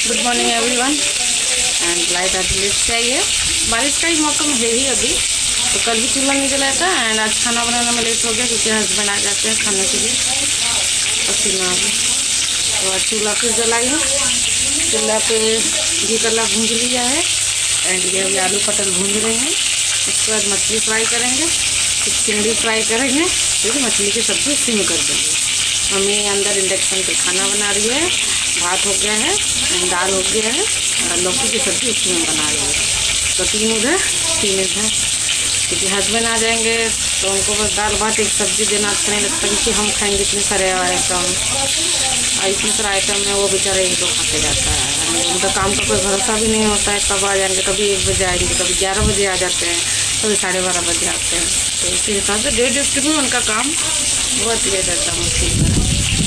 Good morning everyone and light आज late से आई है। बारिश का ही मौसम है ही अभी, तो कल भी चूल्हा नहीं जलाया था एंड आज खाना बनाने में लेट हो गया क्योंकि हस्बैंड आ जाते हैं खाने के लिए। पसीना आ गया तो आज चूल्हा फिर जलाई हूँ। चूल्हा पे घी कला भूंज लिया है एंड ये अभी आलू पटल भूंज रहे हैं। उसके बाद मछली फ्राई करेंगे, फिर चिंगड़ी फ्राई करेंगे, फिर मछली की सब्ज़ी सिम कर देंगे। मम्मी अंदर इंडक्शन पे खाना बना रही है, भात हो गया है, दाल हो गया है और लौकी की सब्ज़ी उसी में बना रही है। तो तीन इधर क्योंकि हस्बैंड आ जाएंगे तो उनको बस दाल भात एक सब्ज़ी देना अच्छा नहीं लगता क्योंकि हम खाएंगे इतने सारे आइटम और इतने सारे आइटम में वो बेचारे एक दो खा के जाता है। उनका काम का कोई भरोसा भी नहीं होता है, कब आ जाएंगे, कभी 1 बजे आएंगे, कभी 11 बजे आ जाते हैं, कभी 12:30 बजे आते हैं। तो इसी हिसाब से डेढ़ शिफ्ट में उनका काम बहुत लेट रहता है मुश्किल।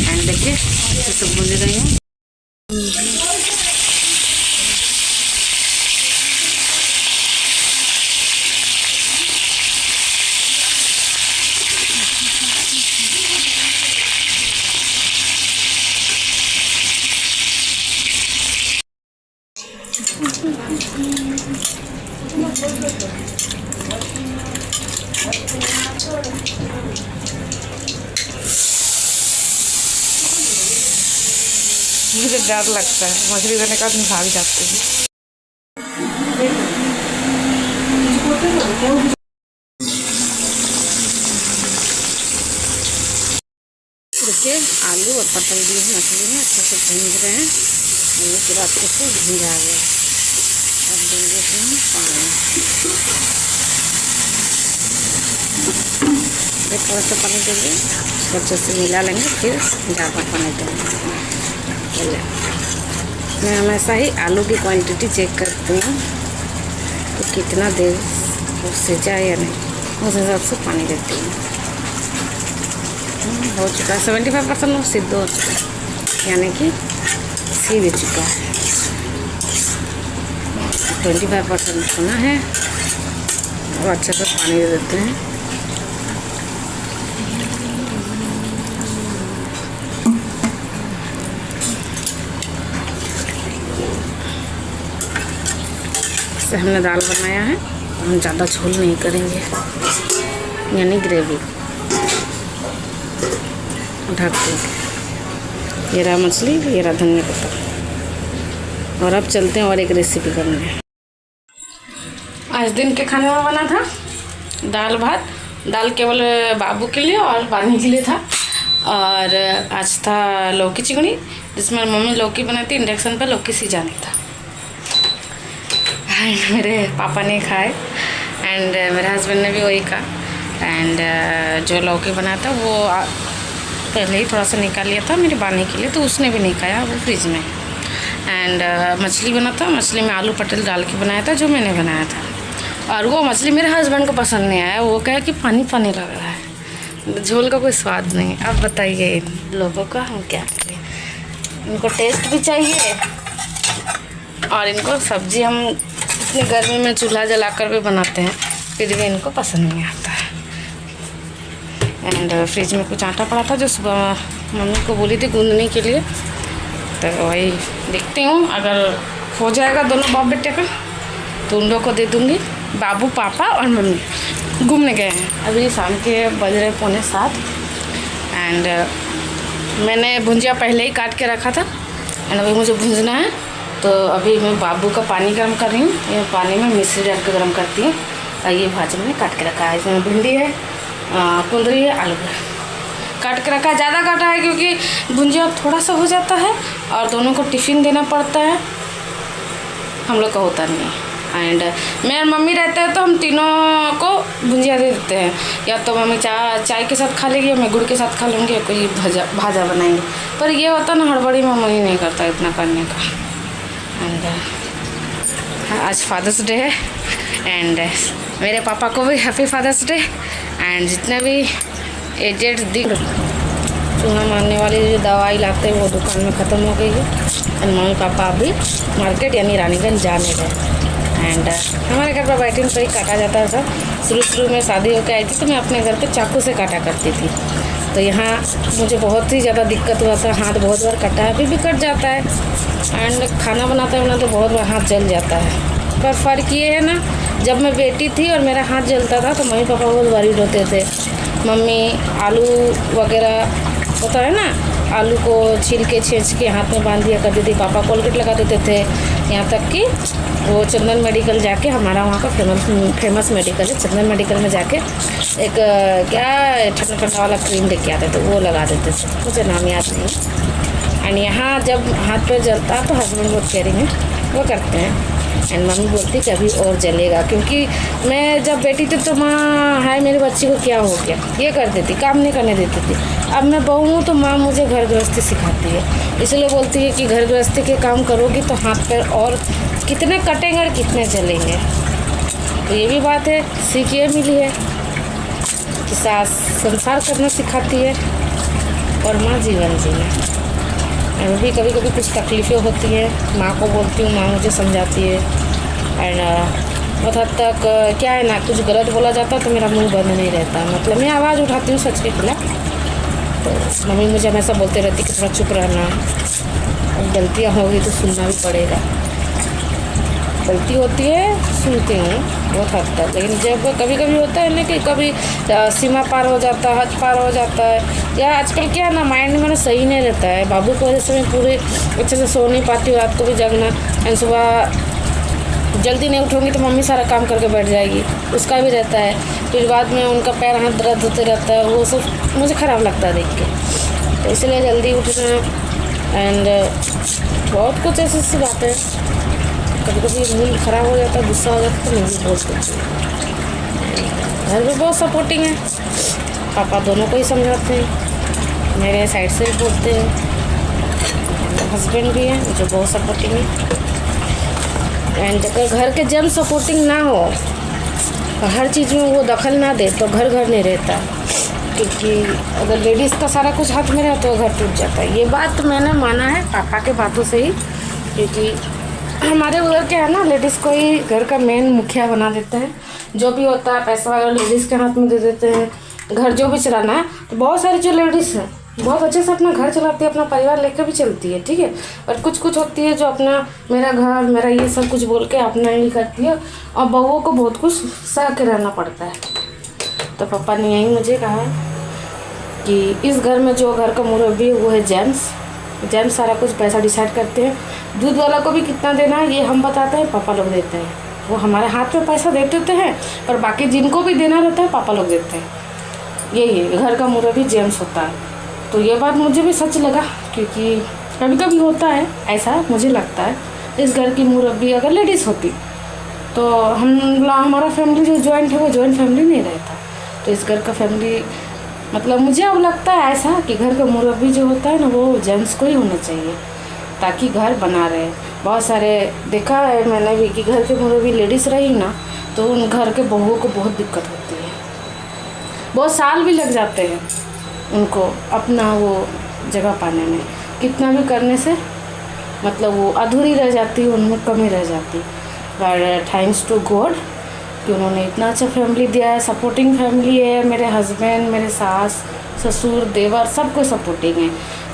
एंड देखिए अच्छे से भून रही हूँ। मुझे डर लगता है मछली देने का, मैं भाग जाती हूँ। देखिए आलू और पटल दिए मछली में अच्छे से भूंज रहे हैं, ये पूरा अच्छे से भूंजा गया। अब देंगे इसमें पानी, थोड़ा सा पानी देंगे, अच्छे से मिला लेंगे, फिर ज़्यादा पानी देंगे। मैं हमेशा ही आलू की क्वांटिटी चेक करती हूँ तो कितना देर उससे जाए या नहीं, उस हिसाब से पानी देती हूँ। हो चुका है 75% सिद्ध हो चुका है, यानी कि सी भी चुका है। 25% होना है और अच्छे से पानी दे देते हैं। से हमने दाल बनाया है, हम ज़्यादा झोल नहीं करेंगे, यानी ग्रेवी। ढक देंगे। ये रहा मछली, ये रहा धनिया पत्ता। और अब चलते हैं और एक रेसिपी करने। आज दिन के खाने में बना था दाल भात। दाल केवल बाबू के लिए और पानी के लिए था। और आज था लौकी चिकनी, जिसमें मम्मी लौकी बनाई थी, इंडक्शन पर लौकी सिजानी था। मेरे पापा ने खाए एंड मेरे हस्बैंड ने भी वही कहा। एंड जो लौकी बनाया था वो पहले ही थोड़ा सा निकाल लिया था मेरी बानी के लिए, तो उसने भी नहीं खाया, वो फ्रिज में। एंड मछली बना था, मछली में आलू पटेल डाल के बनाया था जो मैंने बनाया था। और वो मछली मेरे हस्बैंड को पसंद नहीं आया, वो कहा कि पानी पानी लग रहा है, झोल का कोई स्वाद नहीं। अब बताइए इन लोगों का हम क्या करें, इनको टेस्ट भी चाहिए और इनको सब्जी हम इतनी गर्मी में चूल्हा जलाकर भी बनाते हैं फिर भी इनको पसंद नहीं आता है। एंड फ्रिज में कुछ आटा पड़ा था जो सुबह मम्मी को बोली थी गूंदने के लिए, तो वही देखती हूँ, अगर हो जाएगा दोनों बाप बेटे का तो उन लोगों को दे दूँगी। बाबू, पापा और मम्मी घूमने गए हैं, अभी शाम के बज रहे 6:45। एंड मैंने भुंजिया पहले ही काट के रखा था एंड अभी मुझे भूंजना है। तो अभी मैं बाबू का पानी गर्म कर रही हूँ, ये पानी में मिश्री डाल के गर्म करती हूँ। और ये भाजी मैंने काट के रखा है, इसमें भिंडी है, कुंदरी है, आलू है, काट के रखा है। ज़्यादा काटा है क्योंकि भुंजिया थोड़ा सा हो जाता है और दोनों को टिफ़िन देना पड़ता है, हम लोग का होता नहीं है। एंड मैं और मम्मी रहते हैं तो हम तीनों को भुंजिया दे देते हैं, या तो मम्मी चाय के साथ खा लेगी या मैं गुड़ के साथ खा लूँगी, या कोई भाजा बनाएंगे। पर ये होता ना हड़बड़ी में मन ही नहीं करता इतना करने का। एंड आज फादर्स डे है एंड मेरे पापा को भी हैप्पी फादर्स डे। एंड जितने भी एजेड दिख चूहा मारने वाली जो दवाई लाते हैं वो दुकान में ख़त्म हो गई है। एंड मम्मी पापा अभी मार्केट यानी रानीगंज जाने गए। एंड हमारे घर पर बैठने से ही काटा जाता था। शुरू में शादी होकर आई थी तो मैं अपने घर पे चाकू से काटा करती थी। तो यहाँ मुझे बहुत ही ज़्यादा दिक्कत हुआ था, हाथ बहुत बार कटा है, अभी भी कट जाता है। एंड खाना बनाते बनाते बहुत बार हाथ जल जाता है। पर फ़र्क ये है ना, जब मैं बेटी थी और मेरा हाथ जलता था तो मम्मी पापा बहुत वरीड होते थे। मम्मी आलू वगैरह होता है ना, आलू को छील के छेंच के हाथ में बांध दिया करती थी। पापा कोलगेट लगा देते थे, यहाँ तक कि वो चंदन मेडिकल जाके, हमारा वहाँ का फेमस मेडिकल है, चंदन मेडिकल में जाके एक क्या ठंडा ठंडा वाला क्रीम लेके आते थे, वो लगा देते थे, मुझे नाम याद नहीं। एंड यहाँ जब हाथ पैर जलता तो हस्बैंड बहुत केयरिंग है, वो करते हैं। एंड मम्मी बोलती कि अभी और जलेगा, क्योंकि मैं जब बेटी थी तो माँ हाय मेरे बच्चे को क्या हो गया ये कर देती, काम नहीं करने देती थी। अब मैं बहू हूँ तो माँ मुझे घर गृहस्थी सिखाती है, इसलिए बोलती है कि घर गृहस्थी के काम करोगी तो हाथ पैर और कितने कटेंगे और कितने जलेंगे। तो ये भी बात है, सीख ये मिली है कि सास संसार करना सिखाती है और माँ जीवन जीना। एंड भी कभी कभी कुछ तकलीफ़ें होती हैं, माँ को बोलती हूँ, माँ मुझे समझाती है। एंड बहुत हद तक क्या है ना, कुछ गलत बोला जाता तो मेरा मुंह बंद नहीं रहता, मतलब मैं आवाज़ उठाती हूँ सच के खिलाफ। तो मम्मी मुझे हमेशा बोलते रहती कि थोड़ा चुप रहना, गलतियाँ होगी तो सुनना भी पड़ेगा। गलती होती है सुनती हूँ बहुत हद तक, लेकिन जब कभी कभी होता है ना कि कभी सीमा पार हो जाता है, हद पार हो जाता है, या आजकल क्या है ना माइंड मेरा सही नहीं रहता है। बाबू की वजह से मैं पूरे अच्छे से सो नहीं पाती हूँ, रात को भी जगना, एंड सुबह जल्दी नहीं उठूँगी तो मम्मी सारा काम करके बैठ जाएगी, उसका भी रहता है। फिर बाद में उनका पैर हाथ दर्द होते रहता है, वो सब मुझे ख़राब लगता है देख के, तो इसलिए जल्दी उठना। एंड बहुत कुछ ऐसी सी बातें, कभी कभी मूड ख़राब हो जाता है, गुस्सा हो जाता है तो मैं भी बोल देती हूँ। घर में बहुत सपोर्टिंग है, पापा दोनों को ही समझाते हैं, मेरे साइड से भी बोलते हैं, हस्बैंड भी हैं जो बहुत सपोर्टिंग है। एंड अगर घर के जब सपोर्टिंग ना हो, हर चीज़ में वो दखल ना दे तो घर घर नहीं रहता, क्योंकि अगर लेडीज़ का सारा कुछ हाथ में रहता तो घर टूट जाता है। ये बात मैंने माना है पापा के बातों से ही, क्योंकि हमारे उधर क्या है ना, लेडीज़ को ही घर का मेन मुखिया बना देते हैं, जो भी होता है पैसा वगैरह लेडीज़ के हाथ में दे देते हैं, घर जो भी चलाना है। तो बहुत सारी जो लेडीज़ हैं बहुत अच्छे से अपना घर चलाती है, अपना परिवार लेकर भी चलती है, ठीक है। और कुछ कुछ होती है जो अपना मेरा घर मेरा ये सब कुछ बोल के अपना ही करती है, और बहुओं को बहुत कुछ सह के रहना पड़ता है। तो पापा ने यही मुझे कहा कि इस घर में जो घर का मुरब्बी है वो है जेम्स सारा कुछ पैसा डिसाइड करते हैं। दूध वाला को भी कितना देना है ये हम बताते हैं, पापा लोग देते हैं। वो हमारे हाथ में पैसा दे देते हैं, पर बाकी जिनको भी देना रहता है पापा लोग देते हैं। यही है घर का मुरब्बी जेम्स होता है। तो ये बात मुझे भी सच लगा, क्योंकि कभी कभी होता है ऐसा, मुझे लगता है इस घर की मुरब्बी अगर लेडीज़ होती तो हमारा फैमिली जो जॉइंट है वो जॉइंट फैमिली नहीं रहता। तो इस घर का फैमिली मतलब मुझे अब लगता है ऐसा कि घर का मुरब्बी जो होता है ना वो जेंट्स को ही होना चाहिए, ताकि घर बना रहे। बहुत सारे देखा है मैंने भी कि घर के मुरब्बी लेडीज़ रही ना तो उन घर के बहुओं को बहुत दिक्कत होती है, बहुत साल भी लग जाते हैं उनको अपना वो जगह पाने में। कितना भी करने से मतलब वो अधूरी रह जाती है, उनमें कमी रह जाती। पर थैंक्स टू गॉड कि उन्होंने इतना अच्छा फैमिली दिया है, सपोर्टिंग फैमिली है। मेरे हस्बैंड, मेरे सास ससुर देवर सब कोई सपोर्टिंग है।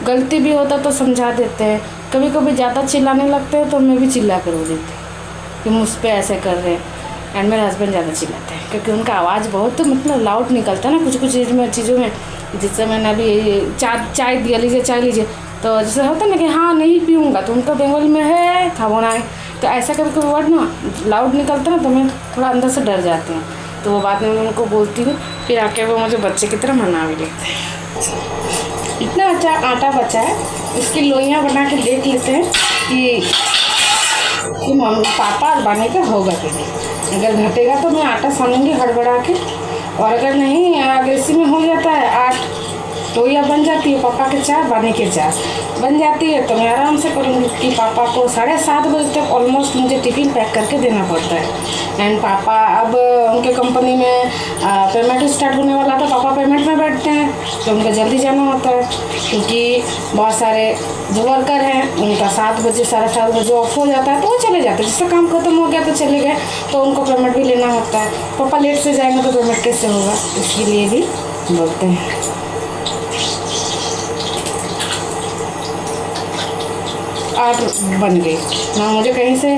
गलती भी होता तो समझा देते हैं, कभी कभी ज़्यादा चिल्लाने लगते हैं तो मैं भी चिल्ला कर रो देती कि मुझ पर ऐसे कर रहे हैं। एंड मेरे हस्बैंड ज़्यादा चिल्लाते हैं क्योंकि उनका आवाज़ बहुत मतलब लाउड निकलता है ना कुछ कुछ चीज़ों में। जिससे मैंने अभी चाय दिया, लीजिए चाय लीजिए, तो जैसे होता है ना कि हाँ नहीं पीऊँगा, तो उनका बंगाली में है था वो ना, तो ऐसा कभी कभी वर्ड ना लाउड निकलता ना तो मैं थोड़ा अंदर से डर जाती हूँ। तो वो बात में मैं उनको बोलती हूँ, फिर आके वो मुझे बच्चे की तरह मना भी लेते हैं। इतना अच्छा आटा बचा है, इसकी लोइयाँ बना के देख लेते हैं कि मम्मी पापा बने का होगा कि नहीं। अगर घटेगा तो मैं आटा सानूंगी हड़बड़ा के, और अगर नहीं अगर इसी में हो जाता है 8 तो यह बन जाती है, पापा के 4 बाने के 4 बन जाती है, तो मैं आराम से करूँगी कि पापा को 7:30 बजे तक ऑलमोस्ट मुझे टिफ़िन पैक करके देना पड़ता है। एंड पापा अब उनके कंपनी में पेमेंट स्टार्ट होने वाला था, पापा पेमेंट में बैठते हैं तो उनको जल्दी जाना होता है, क्योंकि बहुत सारे जो वर्कर हैं उनका 7 बजे 7:30 बजे ऑफ हो जाता है तो वो चले जाते हैं। जिसका काम खत्म हो गया तो चले गए, तो उनको पेमेंट भी लेना होता है। पापा लेट से जाएंगे तो पेमेंट कैसे होगा, इसके लिए भी बोलते हैं। 8 बन गई ना, मुझे कहीं से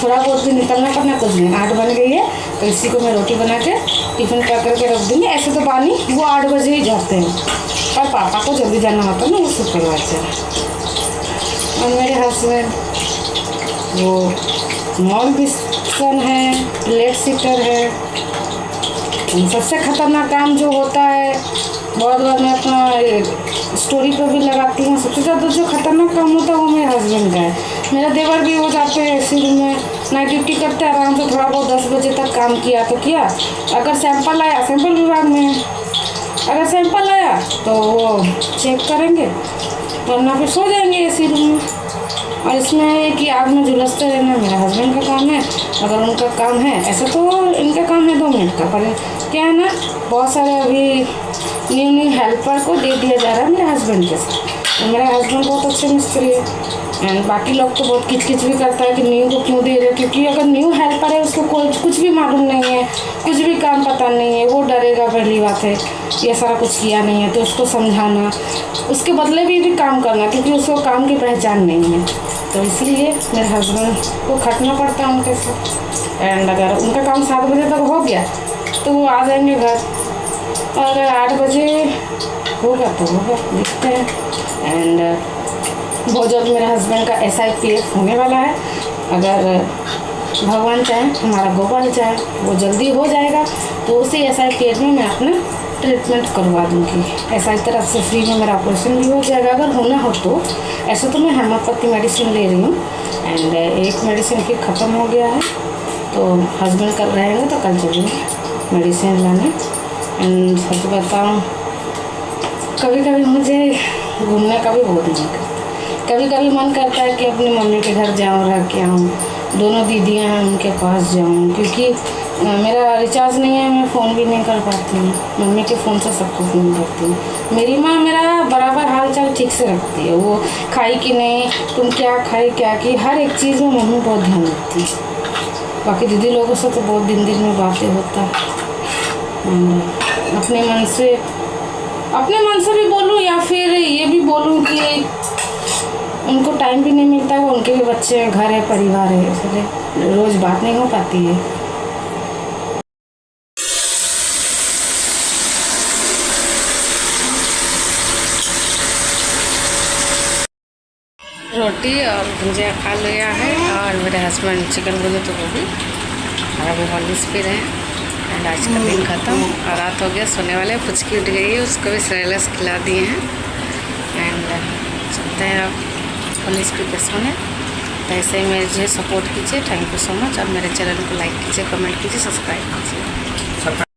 थोड़ा बहुत भी निकलना पड़ना कुछ नहीं, 8 बन गई है। तो इसी को मैं रोटी बना के टिफ़िन पैक करके रख दूँगी। ऐसे तो पानी वो 8 बजे ही जाते हैं, पर पापा को जल्दी जाना होता है ना, वो सुपरवाइजर है। और मेरे हस्बैंड वो मॉल बिस्सन है, प्लेट सीटर है। सबसे ख़तरनाक काम जो होता है, बहुत बार मैं अपना स्टोरी पर भी लगाती हूँ, सबसे ज़्यादा जो खतरनाक काम होता है वो मेरे हस्बैंड का है। मेरा देवर भी हो जाते हैं इसी रूम में, नाइट ड्यूटी करते हैं, आराम से थोड़ा बहुत 10 बजे तक काम किया तो किया। अगर सैंपल आया, सैंपल विभाग में अगर सैंपल आया तो वो चेक करेंगे, वरना फिर सो जाएंगे इसी रूम में। और इसमें है कि आग में झुलसते रहना मेरा हस्बैंड का काम है। अगर उनका काम है, ऐसा तो इनका काम है 2 मिनट का, पर क्या है ना, बहुत सारे अभी न्यू हेल्पर को दे दिया जा रहा है मेरे हस्बैंड के साथ। और मेरा हस्बैंड बहुत अच्छे मिस्त्री है, एंड बाकी लोग तो बहुत किचकिच भी करता है कि न्यू को क्यों दे रहे, क्योंकि अगर न्यू हेल्पर है उसको कुछ भी मालूम नहीं है, कुछ भी काम पता नहीं है, वो डरेगा। पहली बात है ये सारा कुछ किया नहीं है तो उसको समझाना, उसके बदले भी काम करना, क्योंकि उसको काम की पहचान नहीं है। तो इसलिए मेरे हस्बैंड को खटना पड़ता है उनके साथ। एंड अगर उनका काम 7 बजे तक हो गया तो वो आ जाएंगे घर, और अगर 8 बजे होगा तो होगा, देखते हैं। एंड बहुत जल्द मेरे हस्बैंड का SIPF होने वाला है। अगर भगवान चाहे, हमारा गोपाल चाहे, वो जल्दी हो जाएगा तो उसी SIPF में मैं अपना ट्रीटमेंट करवा दूँगी। SI तरफ से फ्री में मेरा ऑपरेशन भी हो जाएगा अगर होना हो तो। ऐसे तो मैं हेमोपैथी मेडिसिन ले रही हूँ, एंड एक मेडिसिन फिर ख़त्म हो गया है, तो हस्बैंड कल रहेंगे तो कल चलेंगे मेडिसिन लाने। एंड सच बताऊँ, कभी कभी मुझे घूमने का भी बहुत मन करता है। कभी कभी मन करता है कि अपनी मम्मी के घर जाऊँ, रह के आऊँ, दोनों दीदियाँ हैं उनके पास जाऊँ, क्योंकि मेरा रिचार्ज नहीं है, मैं फ़ोन भी नहीं कर पाती हूँ। मम्मी के फ़ोन से सबको फ़ोन करती हूँ। मेरी माँ मेरा बराबर हाल चाल ठीक से रखती है, वो खाई कि नहीं, तुम क्या खाई क्या की, हर एक चीज़ में मम्मी बहुत ध्यान रखती है। बाकी दीदी लोगों से तो बहुत दिन दिन में बातें होता है। अपने मन से भी बोलूँ या फिर ये भी बोलूँ कि उनको टाइम भी नहीं मिलता है, उनके भी बच्चे हैं, घर है, परिवार है, इसलिए रोज़ बात नहीं हो पाती है। रोटी और भुजिया खा लिया है, और मेरे हस्बैंड चिकन भुजिया तो वो भी, और अभी हॉर्लिक्स पी रहे हैं। एंड आज का दिन ख़त्म और रात हो गया, सोने वाले। पुचकी उठ गई है, उसको भी सेरेलस खिला दिए हैं। एंड चलते हैं अब हॉर्लिक्स पी के सोने। तो ऐसे ही मुझे सपोर्ट कीजिए, थैंक यू सो मच। और मेरे चैनल को लाइक कीजिए, कमेंट कीजिए, सब्सक्राइब कीजिए।